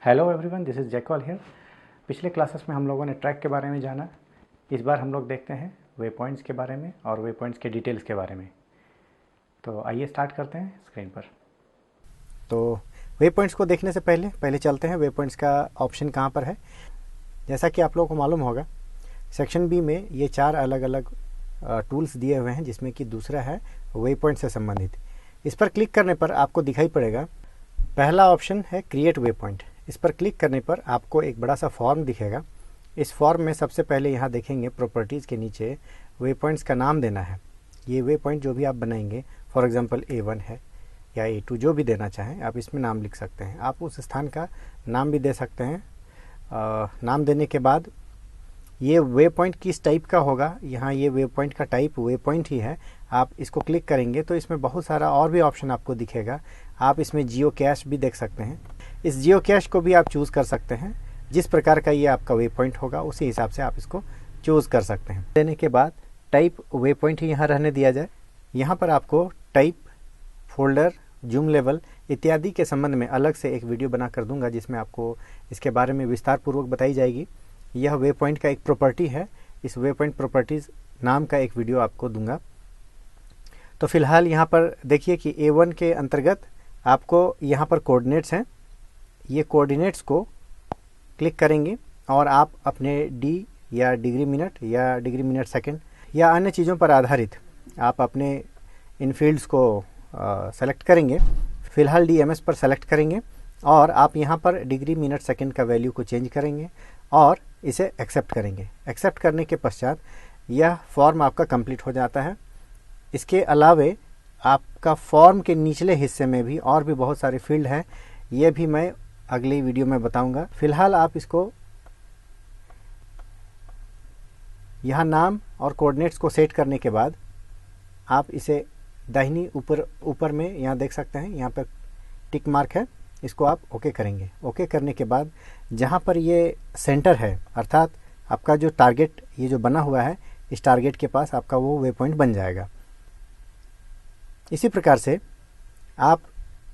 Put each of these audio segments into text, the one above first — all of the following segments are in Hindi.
Hello everyone, this is jackal here. पिछले क्लासेस में हम लोगों ने ट्रैक के बारे में जाना। इस बार हम लोग देखते हैं वे पॉइंट्स के बारे में और वे पॉइंट्स के डिटेल्स के बारे में। तो आइए स्टार्ट करते हैं स्क्रीन पर। तो वे पॉइंट्स को देखने से पहले चलते हैं वे पॉइंट्स का ऑप्शन कहाँ पर है। जैसा कि आप लोगों को मालूम होगा, सेक्शन बी में ये 4 अलग अलग टूल्स दिए हुए हैं, जिसमें कि दूसरा है वे पॉइंट से संबंधित। इस पर क्लिक करने पर आपको दिखाई पड़ेगा पहला ऑप्शन है क्रिएट वे पॉइंट। इस पर क्लिक करने पर आपको एक बड़ा सा फॉर्म दिखेगा। इस फॉर्म में सबसे पहले यहाँ देखेंगे प्रॉपर्टीज़ के नीचे वे पॉइंट्स का नाम देना है। ये वे पॉइंट जो भी आप बनाएंगे, फॉर एग्जांपल A1 है या A2, जो भी देना चाहें आप इसमें नाम लिख सकते हैं। आप उस स्थान का नाम भी दे सकते हैं। नाम देने के बाद ये वे पॉइंट किस टाइप का होगा, यहाँ ये वे पॉइंट का टाइप वे पॉइंट ही है। आप इसको क्लिक करेंगे तो इसमें बहुत सारा और भी ऑप्शन आपको दिखेगा। आप इसमें जियो कैश भी देख सकते हैं। इस जियो कैश को भी आप चूज़ कर सकते हैं। जिस प्रकार का ये आपका वे पॉइंट होगा उसी हिसाब से आप इसको चूज़ कर सकते हैं। देने के बाद टाइप वे पॉइंट ही यहाँ रहने दिया जाए। यहाँ पर आपको टाइप, फोल्डर, जूम लेवल इत्यादि के संबंध में अलग से एक वीडियो बना कर दूंगा, जिसमें आपको इसके बारे में विस्तार पूर्वक बताई जाएगी। यह वे पॉइंट का एक प्रॉपर्टी है। इस वे पॉइंट प्रॉपर्टीज़ नाम का एक वीडियो आपको दूंगा। तो फिलहाल यहाँ पर देखिए कि A1 के अंतर्गत आपको यहाँ पर कोऑर्डिनेट्स हैं। ये कोऑर्डिनेट्स को क्लिक करेंगे और आप अपने डी या डिग्री मिनट या डिग्री मिनट सेकंड या अन्य चीज़ों पर आधारित आप अपने इन फील्ड्स को सेलेक्ट करेंगे। फ़िलहाल DMS पर सेलेक्ट करेंगे और आप यहाँ पर डिग्री मिनट सेकंड का वैल्यू को चेंज करेंगे और इसे एक्सेप्ट करेंगे। एक्सेप्ट करने के पश्चात यह फॉर्म आपका कंप्लीट हो जाता है। इसके अलावे आपका फॉर्म के निचले हिस्से में भी और भी बहुत सारे फील्ड हैं। ये भी मैं अगली वीडियो में बताऊंगा। फिलहाल आप इसको यहाँ नाम और कोऑर्डिनेट्स को सेट करने के बाद आप इसे दाहिनी ऊपर में यहाँ देख सकते हैं, यहाँ पर टिक मार्क है, इसको आप ओके करेंगे। ओके करने के बाद जहाँ पर ये सेंटर है, अर्थात आपका जो टारगेट ये जो बना हुआ है, इस टारगेट के पास आपका वो वे पॉइंट बन जाएगा। इसी प्रकार से आप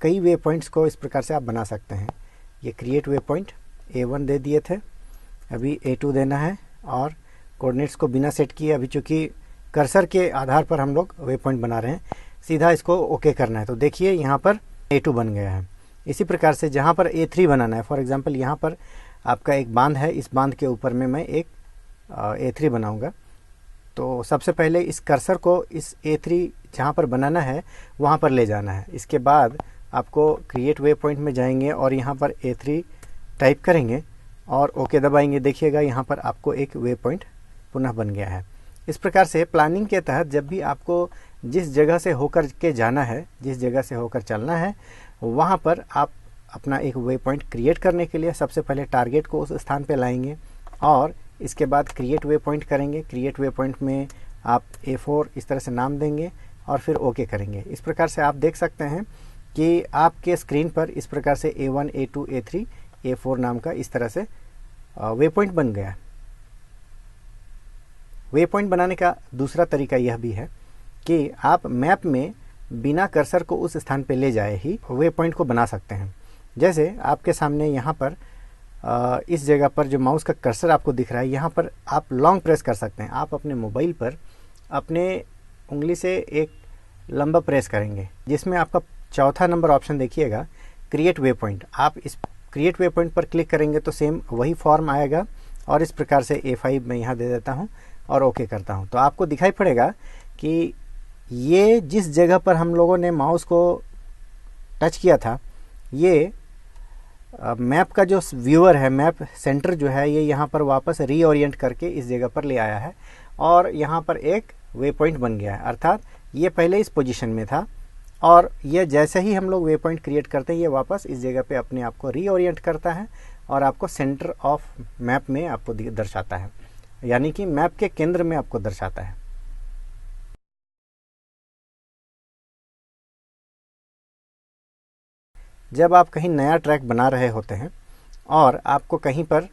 कई वे पॉइंट्स को इस प्रकार से आप बना सकते हैं। ये क्रिएट वे पॉइंट A1 दे दिए थे, अभी A2 देना है और कोऑर्डिनेट्स को बिना सेट किए, अभी चूँकि कर्सर के आधार पर हम लोग वे पॉइंट बना रहे हैं, सीधा इसको ओके करना है। तो देखिए यहाँ पर A2 बन गया है। इसी प्रकार से जहाँ पर A3 बनाना है, फॉर एग्जांपल यहाँ पर आपका एक बांध है, इस बांध के ऊपर में मैं एक A3 बनाऊँगा। तो सबसे पहले इस कर्सर को इस A3 जहाँ पर बनाना है वहाँ पर ले जाना है। इसके बाद आपको क्रिएट वे पॉइंट में जाएंगे और यहाँ पर A3 टाइप करेंगे और ओके दबाएंगे। देखिएगा यहाँ पर आपको एक वे पॉइंट पुनः बन गया है। इस प्रकार से प्लानिंग के तहत जब भी आपको जिस जगह से होकर के जाना है, जिस जगह से होकर चलना है, वहाँ पर आप अपना एक वे पॉइंट क्रिएट करने के लिए सबसे पहले टारगेट को उस स्थान पर लाएंगे और इसके बाद क्रिएट वे पॉइंट करेंगे। क्रिएट वे पॉइंट में आप A4 इस तरह से नाम देंगे और फिर ओके करेंगे। इस प्रकार से आप देख सकते हैं कि आपके स्क्रीन पर इस प्रकार से A1, A2, A3, A4 नाम का इस तरह से वे पॉइंट बन गया। वे पॉइंट बनाने का दूसरा तरीका यह भी है कि आप मैप में बिना कर्सर को उस स्थान पर ले जाए ही वे पॉइंट को बना सकते हैं। जैसे आपके सामने यहाँ पर इस जगह पर जो माउस का कर्सर आपको दिख रहा है, यहाँ पर आप लॉन्ग प्रेस कर सकते हैं। आप अपने मोबाइल पर अपने उंगली से एक लंबा प्रेस करेंगे, जिसमें आपका चौथा नंबर ऑप्शन देखिएगा, क्रिएट वे पॉइंट। आप इस क्रिएट वे पॉइंट पर क्लिक करेंगे तो सेम वही फॉर्म आएगा और इस प्रकार से A5 मैं यहाँ दे देता हूँ और ओके करता हूँ। तो आपको दिखाई पड़ेगा कि ये जिस जगह पर हम लोगों ने माउस को टच किया था, ये मैप का जो व्यूअर है, मैप सेंटर जो है, ये यहाँ पर वापस रीओरिएंट करके इस जगह पर ले आया है और यहाँ पर एक वे पॉइंट बन गया है। अर्थात ये पहले इस पोजीशन में था और ये जैसे ही हम लोग वे पॉइंट क्रिएट करते हैं, ये वापस इस जगह पे अपने आप को रीओरिएंट करता है और आपको सेंटर ऑफ मैप में आपको दर्शाता है, यानी कि मैप के केंद्र में आपको दर्शाता है। जब आप कहीं नया ट्रैक बना रहे होते हैं और आपको कहीं पर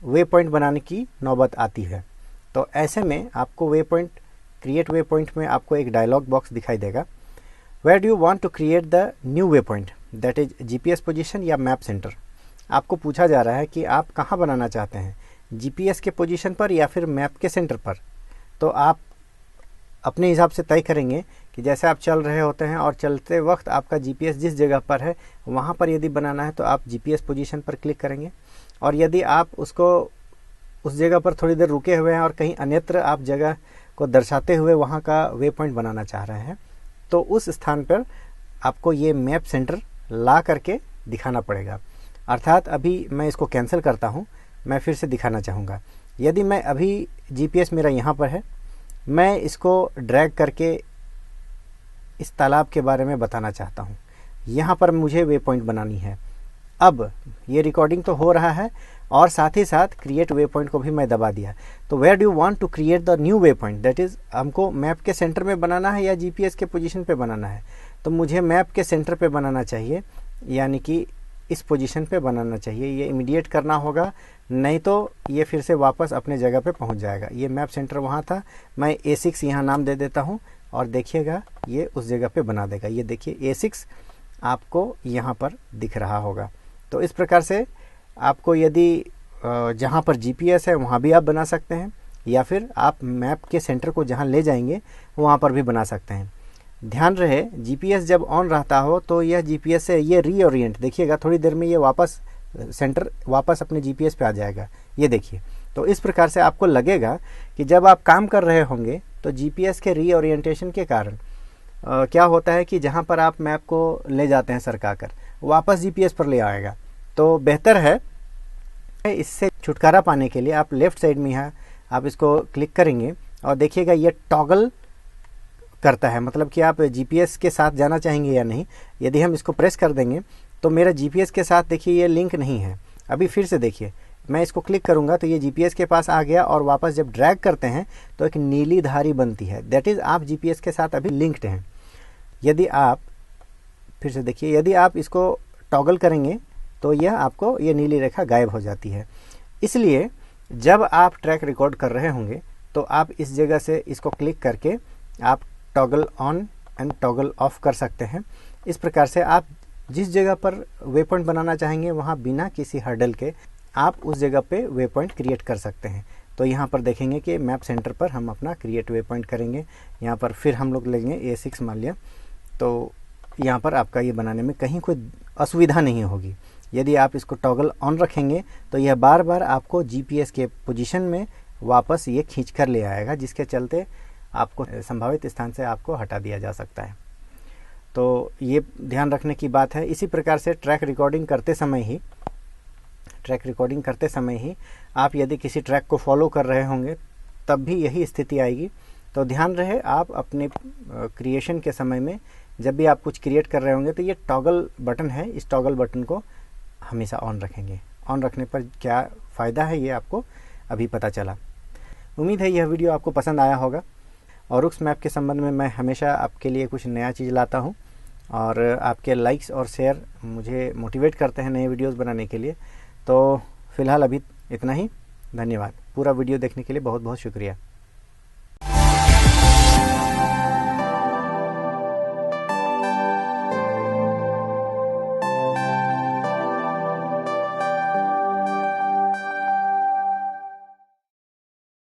वे पॉइंट बनाने की नौबत आती है, तो ऐसे में आपको way point create way point में आपको एक डायलॉग बॉक्स दिखाई देगा। Where do you want to create the new way point, that is GPS position या मैप सेंटर। आपको पूछा जा रहा है कि आप कहाँ बनाना चाहते हैं, जीपीएस के पोजीशन पर या फिर मैप के सेंटर पर। तो आप अपने हिसाब से तय करेंगे कि जैसे आप चल रहे होते हैं और चलते वक्त आपका जीपीएस जिस जगह पर है वहाँ पर यदि बनाना है तो आप जीपीएस पोजीशन पर क्लिक करेंगे, और यदि आप उसको उस जगह पर थोड़ी देर रुके हुए हैं और कहीं अन्यत्र आप जगह को दर्शाते हुए वहाँ का वे पॉइंट बनाना चाह रहे हैं तो उस स्थान पर आपको ये मैप सेंटर ला करके दिखाना पड़ेगा। अर्थात अभी मैं इसको कैंसिल करता हूँ, मैं फिर से दिखाना चाहूँगा। यदि मैं अभी जीपीएस मेरा यहाँ पर है, मैं इसको ड्रैग करके इस तालाब के बारे में बताना चाहता हूँ, यहाँ पर मुझे वे पॉइंट बनानी है। अब ये रिकॉर्डिंग तो हो रहा है और साथ ही साथ क्रिएट वे पॉइंट को भी मैं दबा दिया। तो where do you want to create the new way point, that is हमको मैप के सेंटर में बनाना है या जीपीएस के पोजीशन पे बनाना है। तो मुझे मैप के सेंटर पे बनाना चाहिए, यानी कि इस पोजीशन पे बनाना चाहिए। ये इमीडिएट करना होगा, नहीं तो ये फिर से वापस अपने जगह पे पहुंच जाएगा। ये मैप सेंटर वहाँ था, मैं A6 यहाँ नाम दे देता हूँ और देखिएगा ये उस जगह पे बना देगा। ये देखिए A6 आपको यहाँ पर दिख रहा होगा। तो इस प्रकार से आपको यदि जहाँ पर जीपीएस है वहाँ भी आप बना सकते हैं, या फिर आप मैप के सेंटर को जहाँ ले जाएंगे वहाँ पर भी बना सकते हैं। ध्यान रहे, जीपीएस जब ऑन रहता हो तो यह जीपीएस से ये रीओरिएंट, देखिएगा थोड़ी देर में ये वापस सेंटर वापस अपने जीपीएस पे आ जाएगा। ये देखिए, तो इस प्रकार से आपको लगेगा कि जब आप काम कर रहे होंगे तो जीपीएस के रीओरिएंटेशन के कारण क्या होता है कि जहाँ पर आप मैप को ले जाते हैं सरका कर, वापस जीपीएस पर ले आएगा। तो बेहतर है, इससे छुटकारा पाने के लिए आप लेफ्ट साइड में यहाँ आप इसको क्लिक करेंगे और देखिएगा ये टॉगल करता है, मतलब कि आप जीपीएस के साथ जाना चाहेंगे या नहीं। यदि हम इसको प्रेस कर देंगे तो मेरा जीपीएस के साथ देखिए ये लिंक नहीं है। अभी फिर से देखिए, मैं इसको क्लिक करूंगा तो ये जीपीएस के पास आ गया और वापस जब ड्रैग करते हैं तो एक नीली धारी बनती है, दैट इज़ आप जीपीएस के साथ अभी लिंक्ड हैं। यदि आप फिर से देखिए, यदि आप इसको टॉगल करेंगे तो यह आपको ये नीली रेखा गायब हो जाती है। इसलिए जब आप ट्रैक रिकॉर्ड कर रहे होंगे तो आप इस जगह से इसको क्लिक करके आप toggle on and toggle of कर सकते हैं। इस प्रकार से आप जिस जगह पर वे पॉइंट बनाना चाहेंगे वहाँ बिना किसी हर्डल के आप उस जगह पे वे पॉइंट क्रिएट कर सकते हैं। तो यहाँ पर देखेंगे कि मैप सेंटर पर हम अपना क्रिएट वे पॉइंट करेंगे। यहाँ पर फिर हम लोग लेंगे A6 मान लिया, तो यहाँ पर आपका ये बनाने में कहीं कोई असुविधा नहीं होगी। यदि आप इसको टॉगल ऑन रखेंगे तो यह बार बार आपको जीपीएस के पोजीशन में वापस ये खींच कर ले आएगा, जिसके चलते आपको संभावित स्थान से आपको हटा दिया जा सकता है। तो ये ध्यान रखने की बात है। इसी प्रकार से ट्रैक रिकॉर्डिंग करते समय ही आप यदि किसी ट्रैक को फॉलो कर रहे होंगे तब भी यही स्थिति आएगी। तो ध्यान रहे, आप अपने क्रिएशन के समय में जब भी आप कुछ क्रिएट कर रहे होंगे तो ये टॉगल बटन है, इस टॉगल बटन को हमेशा ऑन रखेंगे। ऑन रखने पर क्या फ़ायदा है ये आपको अभी पता चला। उम्मीद है यह वीडियो आपको पसंद आया होगा। और रुक्स मैप के संबंध में मैं हमेशा आपके लिए कुछ नया चीज़ लाता हूँ और आपके लाइक्स और शेयर मुझे मोटिवेट करते हैं नए वीडियोस बनाने के लिए। तो फ़िलहाल अभी इतना ही। धन्यवाद। पूरा वीडियो देखने के लिए बहुत बहुत शुक्रिया।